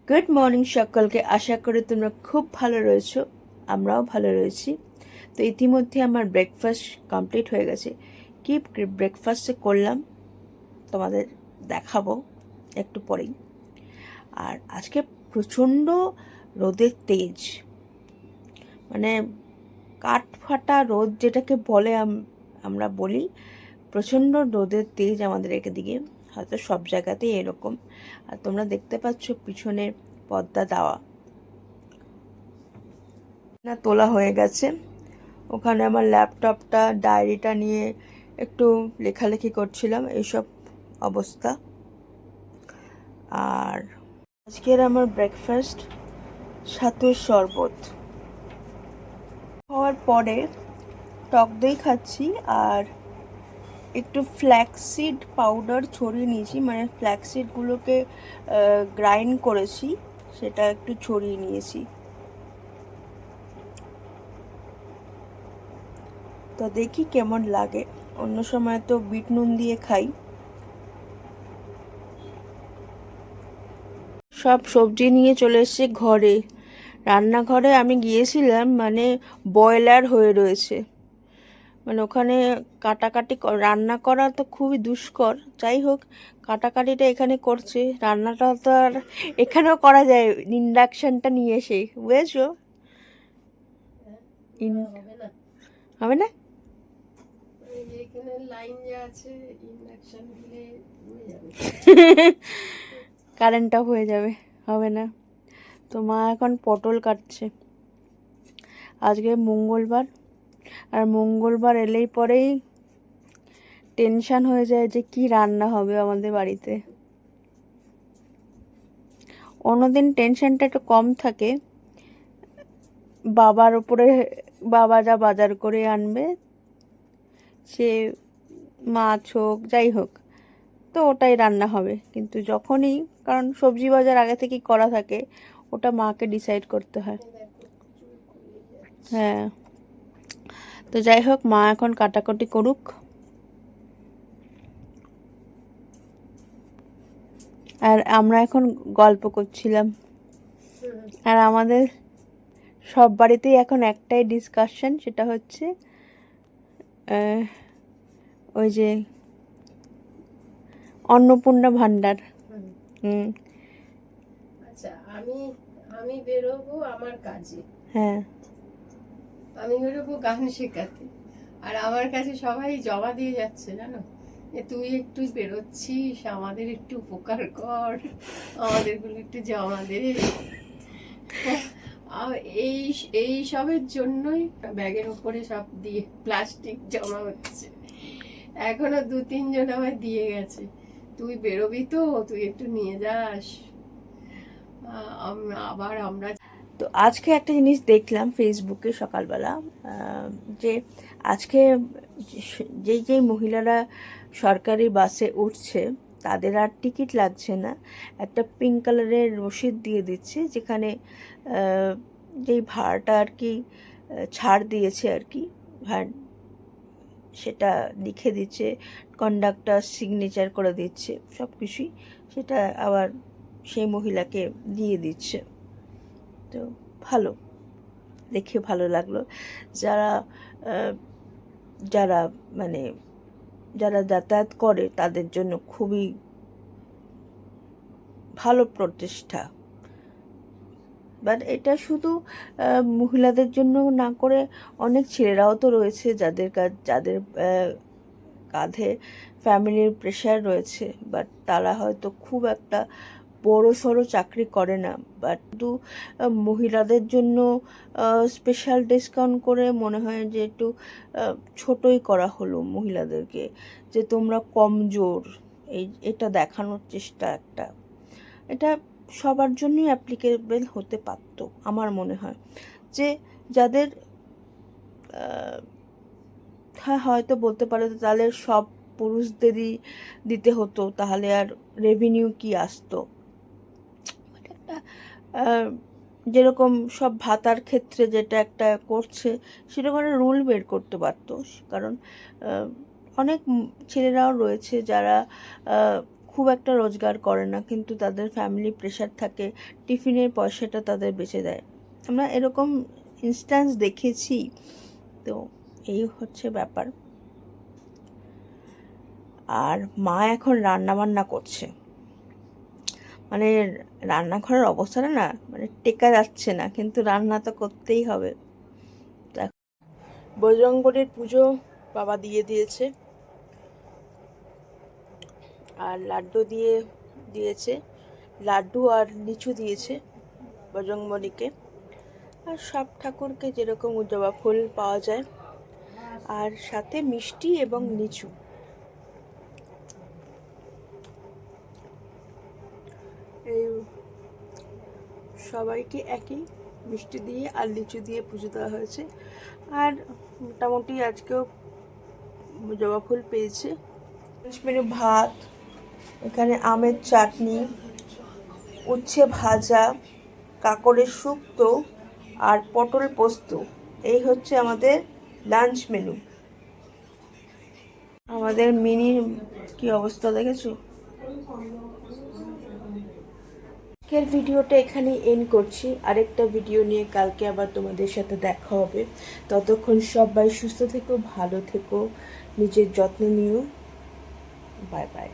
Good morning সকলকে। আশা করি তোমরা খুব ভালো রয়েছো, আমরাও ভালো রয়েছি। তো ইতিমধ্যে আমার ব্রেকফাস্ট কমপ্লিট হয়ে গেছে। কি ব্রেকফাস্টে করলাম তোমাদের দেখাবো একটু পরেই। আর আজকে প্রচণ্ড রোদের তেজ, মানে কাঠ ফাটা রোদ যেটাকে বলে আমরা বলি, প্রচণ্ড রোদের তেজ আমাদের এদিকে। হয়তো সব জায়গাতেই এরকম। আর তোমরা দেখতে পাচ্ছ পিছনে পর্দা দেওয়া না তোলা হয়ে গেছে। ওখানে আমার ল্যাপটপটা ডায়েরিটা নিয়ে একটু লেখালেখি করছিলাম, এইসব অবস্থা। আর আজকের আমার ব্রেকফাস্ট ছাতুর শরবত হওয়ার পরে টক দই খাচ্ছি, আর একটু ফ্ল্যাক্সিড পাউডার ছড়িয়ে নিয়েছি, মানে ফ্ল্যাক্সিডগুলোকে গ্রাইন্ড করেছি, সেটা একটু ছড়িয়ে নিয়েছি। তো দেখি কেমন লাগে। অন্য সময় তো বিট নুন দিয়ে খাই। সব সবজি নিয়ে চলে এসেছি ঘরে। রান্নাঘরে আমি গিয়েছিলাম, মানে বয়লার হয়ে রয়েছে, মানে ওখানে কাটাকাটি রান্না করা তো খুবই দুষ্কর। যাই হোক, কাটাকাটিটা এখানে করছে, রান্নাটা তো আর এখানেও করা যায় ইন্ডাকশনটা নিয়ে এসে, বুঝেছো? হবে না, কারেন্ট অফ হয়ে যাবে, হবে না। তো মা এখন পটল কাটছে। আজকে মঙ্গলবার, আর মঙ্গলবার এলেই পরেই টেনশন হয়ে যায় যে কি রান্না হবে আমাদের বাড়িতে। অন্যদিন টেনশনটা একটু কম থাকে, বাবার উপরে, বাবা যা বাজার করে আনবে, সে মাছ হোক যাই হোক, তো ওটাই রান্না হবে। কিন্তু যখনই, কারণ সবজি বাজার আগে থেকেই করা থাকে, ওটা মাকে ডিসাইড করতে হয়। হ্যাঁ, তো যাই হোক, মা এখন কাটাকুটি করুক। আর আমরা এখন গল্প করছিলাম। আর আমাদের সব বাড়িতেই এখন একটাই ডিসকাশন, সেটা হচ্ছে ওই যে অন্নপূর্ণা ভান্ডার। আচ্ছা, আমি আমি বেরোবো আমার কাজে। হ্যাঁ, আমি বেরোবো গান শেখাতে। আর আমার কাছে সবাই জমা দিয়ে যাচ্ছে, জানো, যে তুই একটু বেরোচ্ছিস, আমাদের একটু উপকার কর, আমাদেরগুলো একটু জমা দে। এই এই সবের জন্যই ব্যাগের উপরে সব দিয়ে প্লাস্টিক জমা হচ্ছে। এখনো 2-3 জন আমায় দিয়ে গেছে, তুই বেরোবি তো, তুই একটু নিয়ে যাস। আবার আমরা তো আজকে একটা জিনিস দেখলাম ফেসবুকে সকালবেলা, যে আজকে যেই যেই মহিলারা সরকারি বাসে উঠছে তাদের আর টিকিট লাগছে না, একটা পিঙ্ক কালারের রসিদ দিয়ে দিচ্ছে, যেখানে যেই ভাড়াটা আর কি ছাড় দিয়েছে আর কি, সেটা লিখে দিচ্ছে, কন্ডাক্টর সিগনেচার করে দিচ্ছে, সব কিছুই সেটা আবার সেই মহিলাকে দিয়ে দিচ্ছে। তো ভালো, দেখে ভালো লাগলো। যারা যারা মানে যারা যাতায়াত করে তাদের জন্য খুবই ভালো প্রচেষ্টা। বাট এটা শুধু মহিলাদের জন্য না করে অনেক ছেলেরাও তো রয়েছে, যাদের কাঁধে ফ্যামিলির প্রেশার রয়েছে, বাট তারা হয়তো খুব একটা বড় সড়ো চাকরি করে না, বাট শুধু মহিলাদের জন্য স্পেশাল ডিসকাউন্ট করে মনে হয় যে একটু ছোটই করা হলো মহিলাদেরকে, যে তোমরা কমজোর, এটা দেখানোর চেষ্টা একটা। এটা সবার জন্যই অ্যাপ্লিকেবল হতে পারতো আমার মনে হয়, যে যাদের হ্যাঁ হয়তো বলতে পারে তাহলে সব পুরুষদেরই দিতে হতো, তাহলে আর রেভিনিউ কি আসতো। একটা যেরকম সব ভাতার ক্ষেত্রে যেটা একটা করছে, সেরকম একটা রুল বের করতে পারতো। কারণ অনেক ছেলেরাও রয়েছে যারা খুব একটা রোজগার করে না, কিন্তু তাদের ফ্যামিলি প্রেশার থাকে, টিফিনের পয়সাটা তাদের বেঁচে দেয়। আমরা এরকম ইনস্ট্যান্স দেখেছি। তো এই হচ্ছে ব্যাপার। আর মা এখন রান্না বান্না করছে, মানে রান্নাঘরের অবস্থাটা না মানে টেকা যাচ্ছে না, কিন্তু রান্না তো করতেই হবে। বজরংবলীর পুজো বাবা দিয়ে দিয়েছে, আর লাড্ডু দিয়েছে, লাড্ডু আর লিচু দিয়েছে বজরংবলীকে, আর সব ঠাকুরকে যেরকম জবা ফুল পাওয়া যায়, আর সাথে মিষ্টি এবং লিচু। এই সবাইকে একই মিষ্টি দিয়ে আর লিচু দিয়ে পুজো দেওয়া হয়েছে। আর মোটামুটি আজকেও জবা ফুল পেয়েছে। মেনু ভাত, এখানে আমের চাটনি, উচ্ছে ভাজা, কাঁকড়ের শুক্তো আর পটল পোস্ত। এই হচ্ছে আমাদের লাঞ্চ মেনু। আমাদের মিনির কি অবস্থা দেখেছো? আজকের ভিডিওটা এখানে এন্ড করছি। আরেকটা ভিডিও নিয়ে কালকে আবার তোমাদের সাথে দেখা হবে। ততক্ষণ সবাই সুস্থ থেকো, ভালো থেকো, নিজের যত্ন নিও। Bye bye.